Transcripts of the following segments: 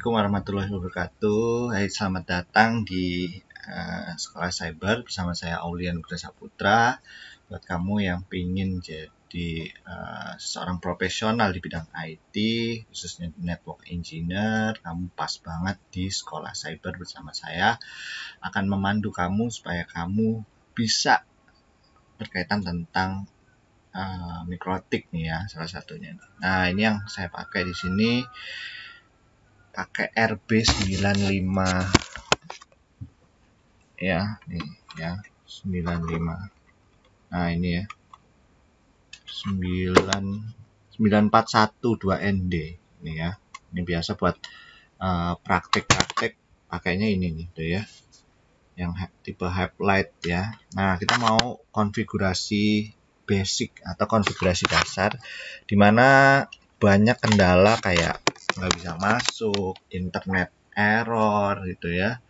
Assalamualaikum warahmatullahi wabarakatuh. Hai, selamat datang di Sekolah Cyber bersama saya Aulian Nugra Saputra. Buat kamu yang ingin jadi seorang profesional di bidang IT, khususnya network engineer, kamu pas banget di Sekolah Cyber bersama saya. Akan memandu kamu supaya kamu bisa berkaitan tentang mikrotik nih ya, salah satunya. Nah, ini yang saya pakai di sini. Pakai RB95 ya, nih ya, 95. Nah, ini ya. 9412ND ini ya. Ini biasa buat praktek-praktek pakainya ini nih tuh ya. Yang tipe highlight ya. Nah, kita mau konfigurasi basic atau konfigurasi dasar dimana banyak kendala kayak nggak bisa masuk, internet error gitu ya,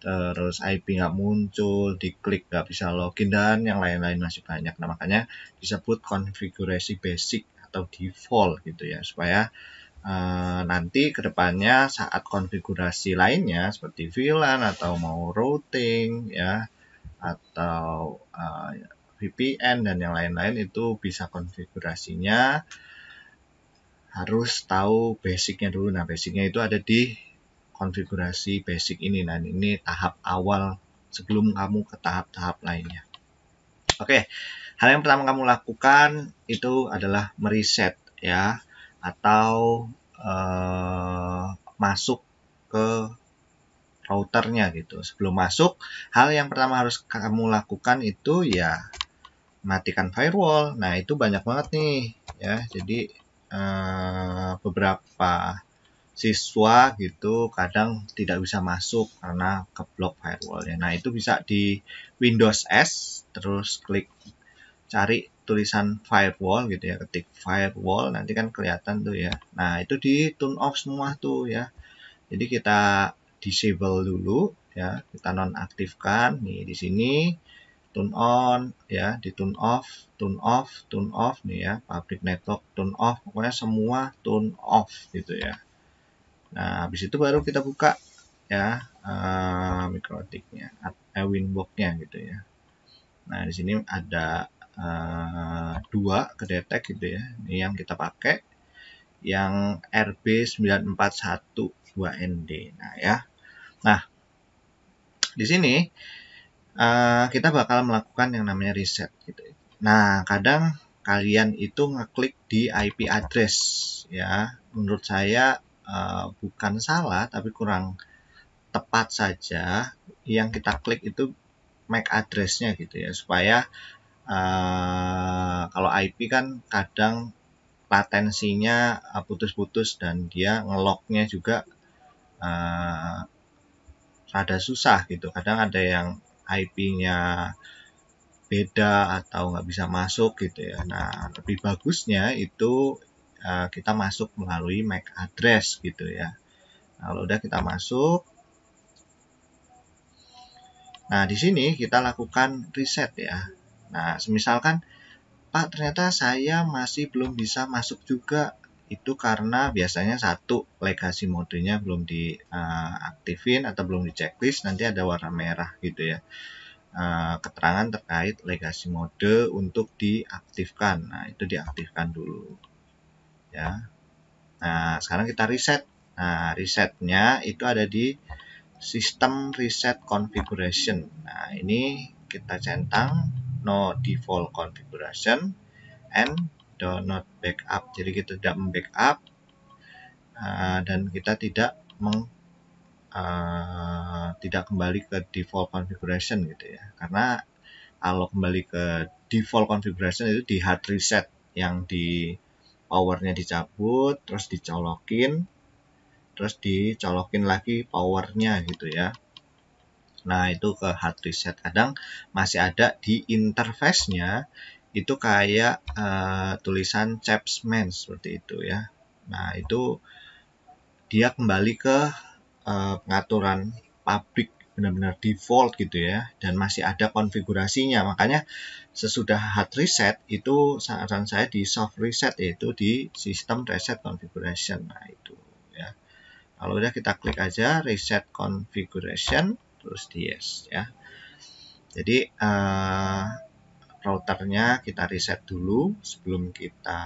terus IP nggak muncul, diklik nggak bisa login, dan yang lain-lain masih banyak. Nah, makanya disebut konfigurasi basic atau default gitu ya, supaya nanti kedepannya saat konfigurasi lainnya seperti VLAN atau mau routing ya, atau VPN dan yang lain-lain itu bisa konfigurasinya harus tahu basicnya dulu. Nah, basicnya itu ada di konfigurasi basic ini. Nah, ini tahap awal sebelum kamu ke tahap-tahap lainnya. Oke, hal yang pertama kamu lakukan itu adalah mereset ya, atau masuk ke routernya gitu. Sebelum masuk, hal yang pertama harus kamu lakukan itu ya matikan firewall. Nah, itu banyak banget nih ya. Jadi beberapa siswa gitu kadang tidak bisa masuk karena keblok firewallnya. Nah, itu bisa di Windows S, terus klik cari tulisan firewall gitu ya, ketik firewall, nanti kan kelihatan tuh ya. Nah, itu di turn off semua tuh ya. Jadi kita disable dulu ya, kita nonaktifkan nih di sini. Turn on ya, di turn off nih ya, public network turn off, pokoknya semua turn off gitu ya. Nah, habis itu baru kita buka ya mikrotiknya, winbox-nya gitu ya. Nah, di sini ada dua kedetek gitu ya. Ini yang kita pakai, yang RB9412ND. Nah ya. Nah, di sini kita bakal melakukan yang namanya reset gitu. Nah, kadang kalian itu ngeklik di IP address ya. Menurut saya bukan salah, tapi kurang tepat saja. Yang kita klik itu MAC address-nya gitu ya, supaya kalau IP kan kadang latensinya putus-putus dan dia ngeloknya juga rada susah gitu. Kadang ada yang IP-nya beda atau nggak bisa masuk gitu ya. Nah, lebih bagusnya itu kita masuk melalui MAC address gitu ya. Nah, kalau udah kita masuk, nah di sini kita lakukan reset ya. Nah, misalkan Pak, ternyata saya masih belum bisa masuk juga. Itu karena biasanya satu, legacy modenya belum diaktifin atau belum di checklist, nanti ada warna merah gitu ya. Keterangan terkait legacy mode untuk diaktifkan. Nah, itu diaktifkan dulu ya. Nah, sekarang kita reset. Nah, resetnya itu ada di sistem reset configuration. Nah, ini kita centang no default configuration and do not backup. Jadi kita tidak membackup dan kita tidak tidak kembali ke default configuration gitu ya. Karena kalau kembali ke default configuration itu di hard reset, yang di powernya dicabut, terus dicolokin, terus dicolokin lagi powernya gitu ya. Nah, itu ke hard reset. Kadang masih ada di interface-nya itu kayak tulisan Chapman seperti itu ya. Nah, itu dia kembali ke pengaturan public, benar-benar default gitu ya, dan masih ada konfigurasinya. Makanya sesudah hard reset itu saran saya di soft reset, yaitu di sistem reset configuration. Nah, itu ya. Kalau udah kita klik aja reset configuration, terus di yes ya. Jadi routernya kita reset dulu sebelum kita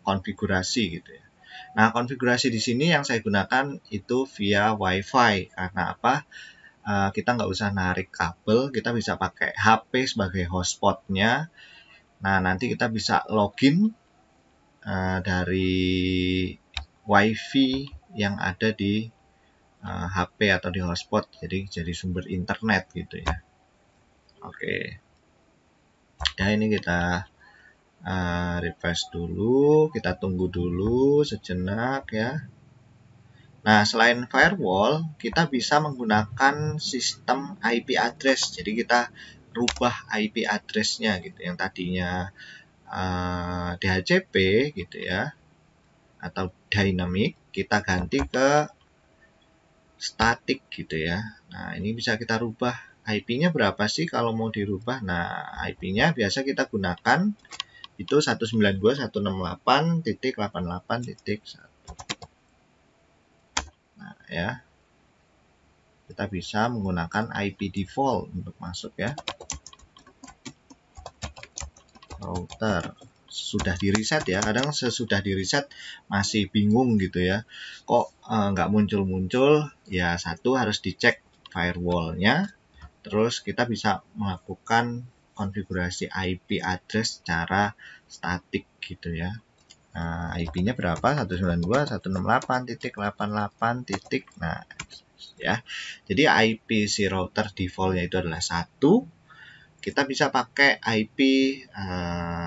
konfigurasi gitu ya. Nah, konfigurasi di sini yang saya gunakan itu via WiFi. Karena apa? Kita nggak usah narik kabel, kita bisa pakai HP sebagai hotspotnya. Nah, nanti kita bisa login dari WiFi yang ada di HP atau di hotspot, jadi sumber internet gitu ya. Oke, ya ini kita refresh dulu, kita tunggu dulu sejenak ya. Nah, selain firewall, kita bisa menggunakan sistem IP address. Jadi kita rubah IP address-nya gitu, yang tadinya DHCP gitu ya, atau dynamic, kita ganti ke static gitu ya. Nah, ini bisa kita rubah. IP-nya berapa sih kalau mau dirubah? Nah, IP-nya biasa kita gunakan itu 192.168.88.1. Nah, ya. Kita bisa menggunakan IP default untuk masuk ya. Router sudah di reset ya, kadang sesudah di reset masih bingung gitu ya, kok nggak muncul-muncul ya. Satu, harus dicek firewallnya, terus kita bisa melakukan konfigurasi IP address secara statik gitu ya. Nah, IP-nya berapa? 192.168.88. Nah ya, jadi IP si router defaultnya itu adalah 1. Kita bisa pakai IP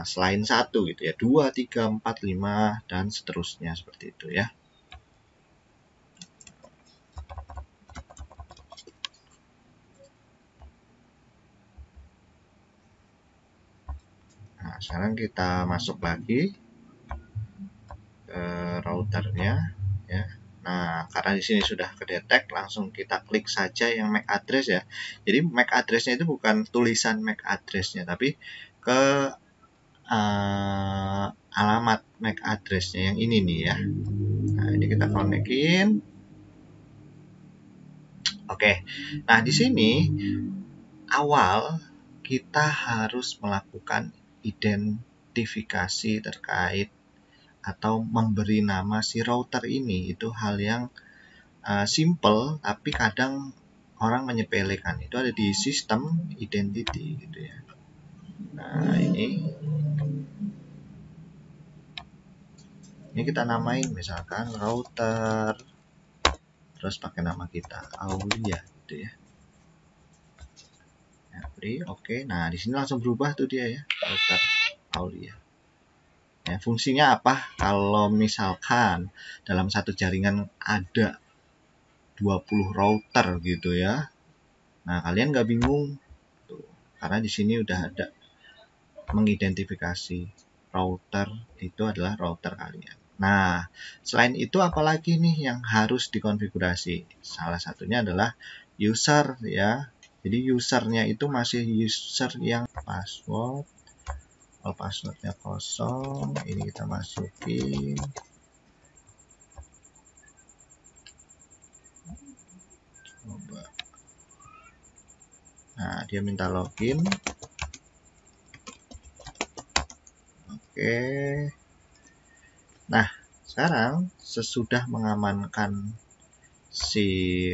selain 1 gitu ya, 2, 3, 4, 5 dan seterusnya seperti itu ya. Nah, sekarang kita masuk lagi ke routernya ya. Nah, karena di sini sudah kedetek, langsung kita klik saja yang MAC address ya. Jadi MAC address-nya itu bukan tulisan MAC address-nya, tapi ke alamat MAC address-nya yang ini nih ya. Nah, ini kita connect-in. Oke. Nah, di sini awal kita harus melakukan identifikasi terkait atau memberi nama si router ini. Itu hal yang simple, tapi kadang orang menyepelekan. Itu ada di sistem identity gitu ya. Nah, ini kita namain misalkan router, terus pakai nama kita Aulia gitu ya. Oke. Nah, di sini langsung berubah tuh dia ya, router Aulia. Ya, fungsinya apa? Kalau misalkan dalam satu jaringan ada 20 router gitu ya. Nah, kalian nggak bingung tuh, karena di sini udah ada mengidentifikasi router itu adalah router kalian. Nah, selain itu apalagi nih yang harus dikonfigurasi? Salah satunya adalah user ya. Jadi usernya itu masih user yang password. Kalau passwordnya kosong, ini kita masukin. Coba. Nah, dia minta login. Oke. Nah, sekarang sesudah mengamankan si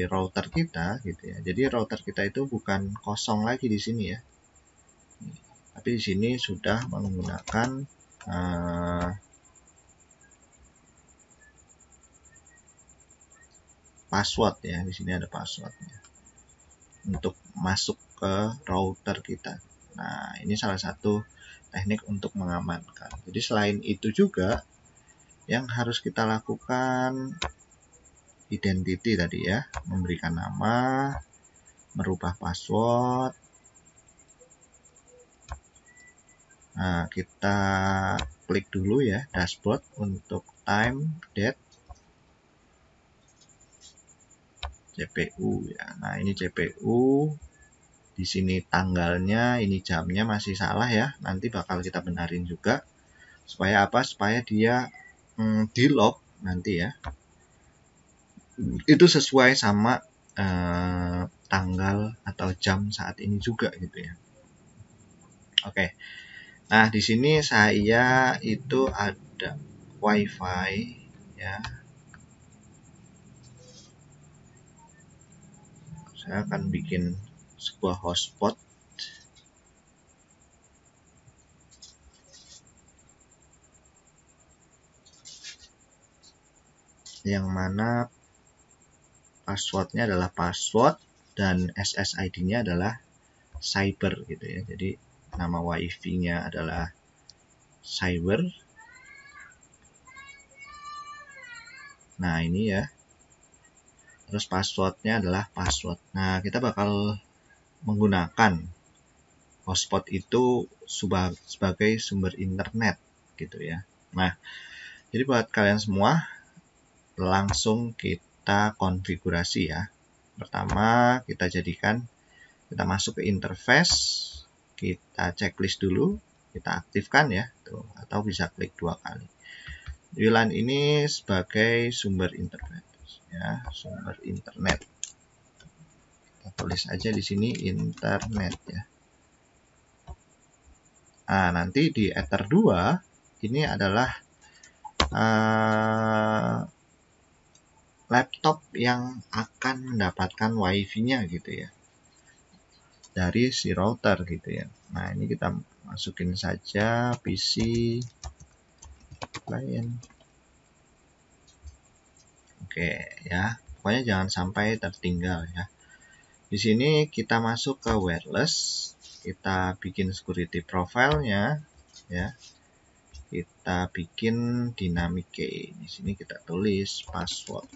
router kita gitu ya. Jadi router kita itu bukan kosong lagi di sini ya. Tapi di sini sudah menggunakan password ya. Di sini ada passwordnya untuk masuk ke router kita. Nah, ini salah satu teknik untuk mengamankan. Jadi selain itu juga yang harus kita lakukan identity tadi ya, memberikan nama, merubah password. Nah, kita klik dulu ya dashboard untuk time, date, CPU ya. Nah, ini CPU. Di sini tanggalnya, ini jamnya masih salah ya. Nanti bakal kita benarin juga. Supaya apa? Supaya dia di lock nanti ya. itu sesuai sama tanggal atau jam saat ini juga gitu ya. Oke. Nah, di sini saya itu ada WiFi ya. Saya akan bikin sebuah hotspot. Yang mana passwordnya adalah password dan SSID-nya adalah cyber gitu ya. Jadi nama wifi-nya adalah cyber. Nah, ini ya. Terus passwordnya adalah password. Nah, kita bakal menggunakan hotspot itu sebagai sumber internet gitu ya. Nah, jadi buat kalian semua langsung kita konfigurasi ya. Pertama kita masuk ke interface, kita checklist dulu, kita aktifkan ya, tuh, atau bisa klik 2 kali. WLAN ini sebagai sumber internet ya, sumber internet. Kita tulis aja di sini internet ya. Nah, nanti di Ether 2 ini adalah laptop yang akan mendapatkan wifi-nya gitu ya, dari si router gitu ya. Nah, ini kita masukin saja PC client. Oke ya, pokoknya jangan sampai tertinggal ya. Di sini kita masuk ke wireless, kita bikin security profile-nya ya. Kita bikin dynamic key. Di sini kita tulis password.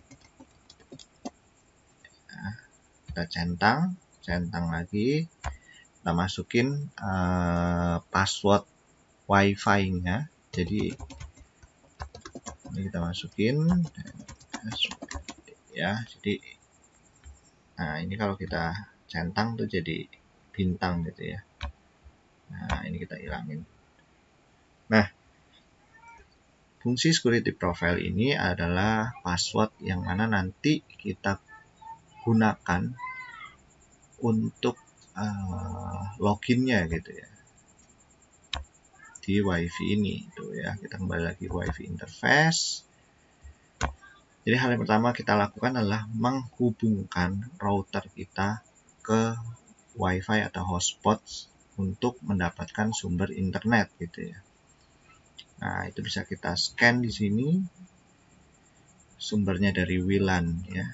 Nah, kita centang lagi. Kita masukin password wifi-nya. Jadi ini kita masukin ya. Jadi nah, ini kalau kita centang tuh jadi bintang gitu ya. Nah, ini kita hilangin. Nah, fungsi security profile ini adalah password yang mana nanti kita gunakan untuk loginnya gitu ya, di wifi ini tuh ya. Kita kembali lagi wifi interface. Jadi hal yang pertama kita lakukan adalah menghubungkan router kita ke wifi atau hotspot untuk mendapatkan sumber internet gitu ya. Nah, itu bisa kita scan di sini sumbernya dari WLAN ya.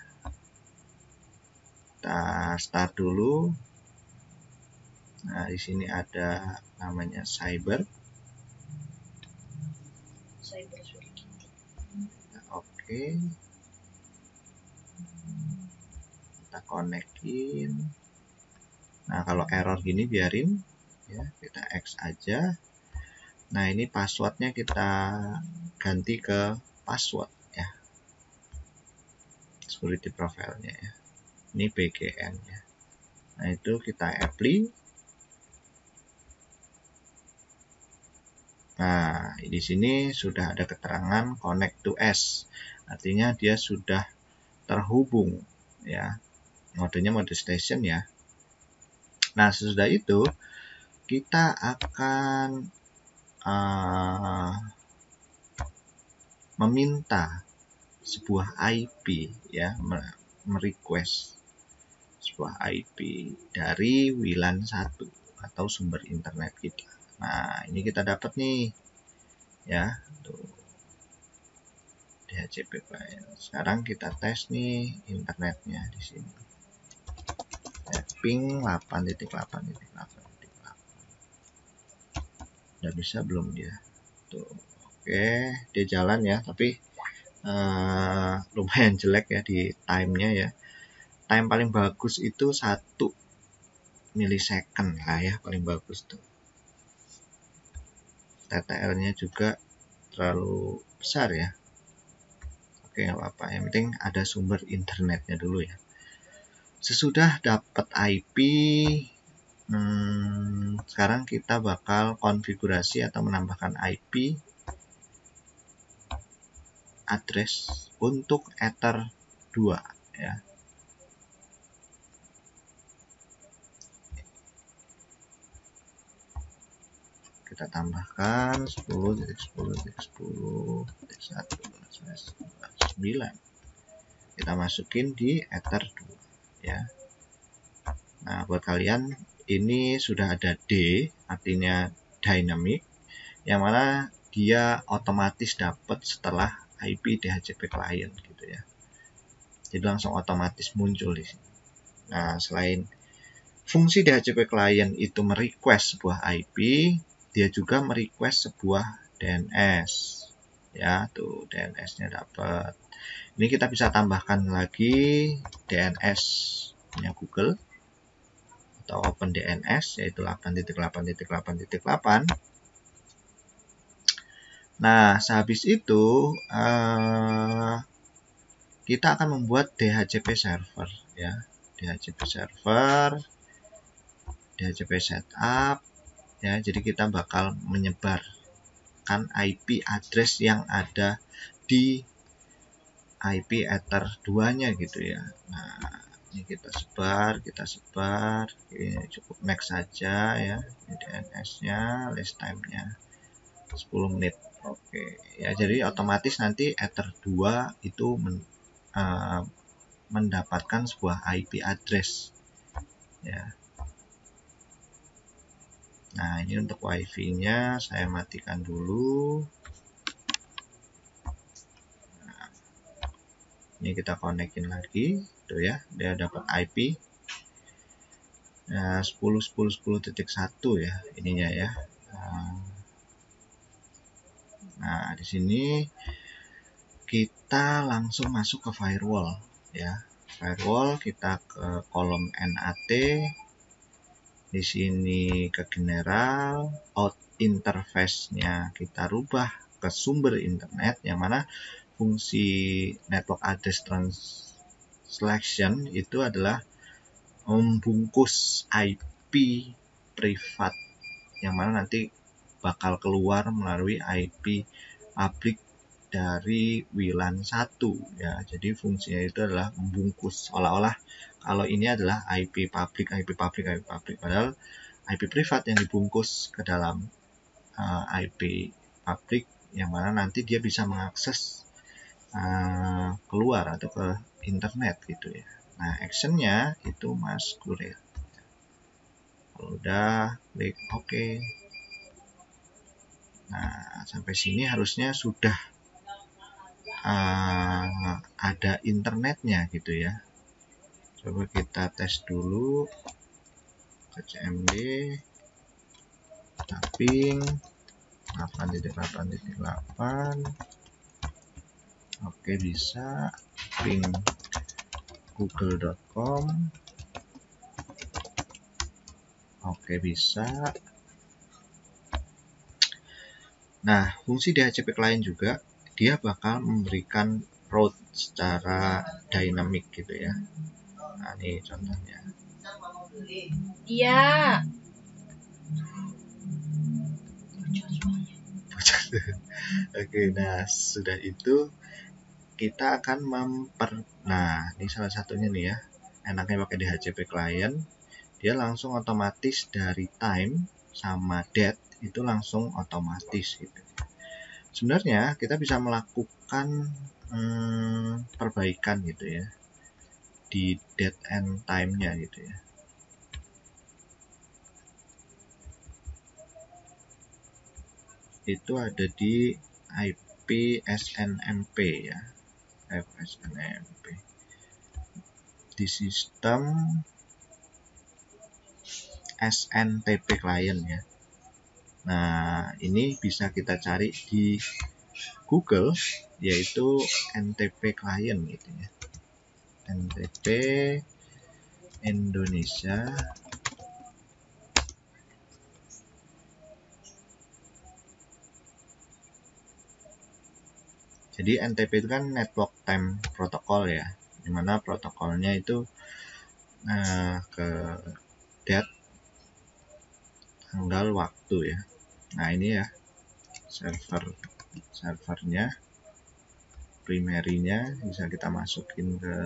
Kita start dulu. Nah, di sini ada namanya cyber. Oke. Kita konekin. Nah, kalau error gini biarin ya, kita X aja. Nah, ini passwordnya kita ganti ke password ya, security profile-nya ya. Ini BGN ya. Nah, itu kita apply. Nah, di sini sudah ada keterangan connect to S. Artinya dia sudah terhubung ya. Modenya mode station ya. Nah, sesudah itu kita akan meminta sebuah IP ya, merequest sebuah IP dari WLAN 1 atau sumber internet kita. Nah, ini kita dapat nih ya, tuh DHCP file. Sekarang kita tes nih internetnya di sini. Ya, ping 8.8.8. Udah bisa belum dia? Tuh. Oke, dia jalan ya, tapi lumayan jelek ya di time-nya ya. Time paling bagus itu 1 milisecond lah ya, paling bagus tuh. TTL-nya juga terlalu besar ya. Oke, nggak apa-apa. Yang penting ada sumber internetnya dulu ya. Sesudah dapat IP, sekarang kita bakal konfigurasi atau menambahkan IP address untuk Ether 2 ya. Kita tambahkan 10.10.10.1/9. Kita masukin di Ether 2 ya. Nah, buat kalian ini sudah ada D, artinya dynamic, yang mana dia otomatis dapat setelah IP DHCP client gitu ya. Jadi langsung otomatis muncul di sini. Nah, selain fungsi DHCP client itu merequest sebuah IP, dia juga merequest sebuah DNS. Ya, tuh DNS-nya dapat. Ini kita bisa tambahkan lagi DNS-nya Google atau OpenDNS, yaitu 8.8.8.8. Nah, sehabis itu kita akan membuat DHCP server ya. DHCP server, DHCP setup ya. Jadi kita bakal menyebarkan IP address yang ada di IP Ether 2-nya gitu ya. Nah, ini kita sebar, ini cukup next saja ya. Ini DNS-nya, list time-nya 10 menit. Oke, ya jadi otomatis nanti Ether 2 itu mendapatkan sebuah IP address ya. Nah, ini untuk WiFi-nya saya matikan dulu. Nah, ini kita konekin lagi, tuh ya, dia dapat IP. Nah, 10.10.10.1 ya ininya ya. Nah, di sini kita langsung masuk ke firewall ya. Firewall, kita ke kolom NAT. Di sini ke general, out interface-nya kita rubah ke sumber internet, yang mana fungsi network address translation itu adalah membungkus IP privat, yang mana nanti bakal keluar melalui IP public dari WLAN 1 ya. Jadi fungsinya itu adalah membungkus, seolah-olah kalau ini adalah IP public, padahal IP privat yang dibungkus ke dalam IP public, yang mana nanti dia bisa mengakses keluar atau ke internet gitu ya. Nah, actionnya itu masquerade. Kalau udah klik OK. Nah, sampai sini harusnya sudah ada internetnya gitu ya. Coba kita tes dulu ke CMD tapping 8.8.8. Oke, bisa ping google.com. Oke, bisa. Nah, fungsi DHCP client juga dia bakal memberikan route secara dynamic gitu ya. Nah, ini contohnya. Iya. Oke, nah sudah itu kita akan nah ini salah satunya nih ya. Enaknya pakai DHCP client, dia langsung otomatis dari time sama date itu langsung otomatis gitu. Sebenarnya kita bisa melakukan perbaikan gitu ya di date and time-nya gitu ya. Itu ada di IP SNMP ya, SNMP di sistem SNTP client ya. Nah, ini bisa kita cari di Google, yaitu NTP client gitu ya. NTP Indonesia. Jadi NTP itu kan Network Time Protocol ya, dimana protokolnya itu ke date, tanggal, waktu ya. Nah, ini ya servernya. primary-nya bisa kita masukin ke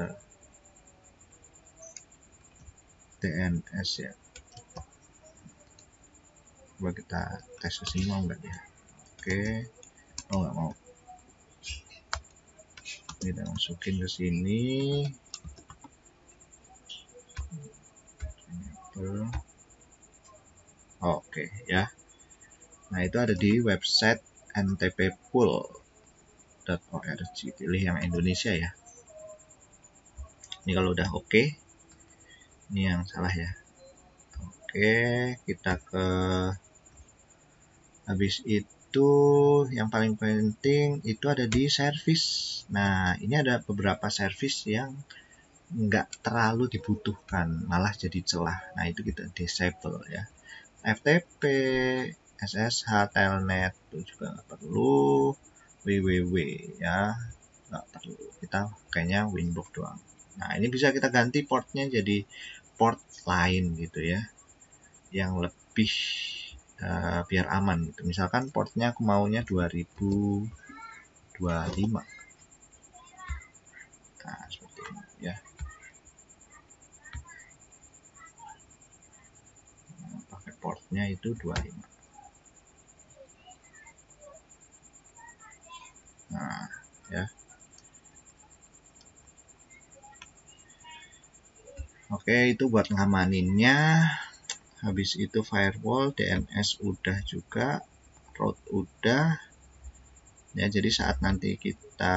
DNS ya. Coba kita tes ke sini, mau nggak ya? Oke, nggak mau. Kita masukin ke sini. Oke ya. Nah, itu ada di website ntppool.org. Pilih yang Indonesia ya. Ini kalau udah oke. Ini yang salah ya. Oke, kita ke habis itu yang paling penting itu ada di service. Nah, ini ada beberapa service yang nggak terlalu dibutuhkan, malah jadi celah. Nah, itu kita disable ya. FTP, SSH, Telnet itu juga nggak perlu. www ya, nggak perlu. Kita kayaknya Winbox doang. Nah, ini bisa kita ganti portnya jadi port lain gitu ya, yang lebih biar aman gitu. Misalkan portnya aku maunya 2025. Nah, seperti ini ya. Nah, pakai portnya itu 25. Nah, ya. Oke, itu buat ngamaninnya. Habis itu firewall, DNS udah juga, root udah. Ya, jadi saat nanti kita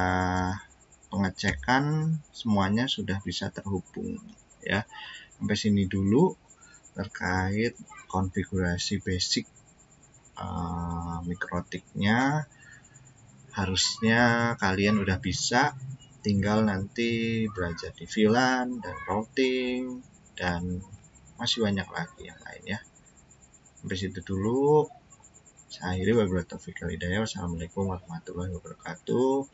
pengecekan semuanya sudah bisa terhubung ya. Sampai sini dulu terkait konfigurasi basic mikrotiknya. Harusnya kalian udah bisa, tinggal nanti belajar di VLAN dan routing dan masih banyak lagi yang lain ya. Sampai situ dulu. Saya akhiri, wabillahi taufiq wal hidayah. Wassalamualaikum warahmatullahi wabarakatuh.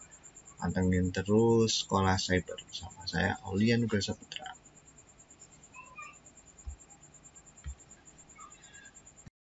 Pantengin terus Sekolah Cyber bersama saya, Aulia Nugraha Saputra.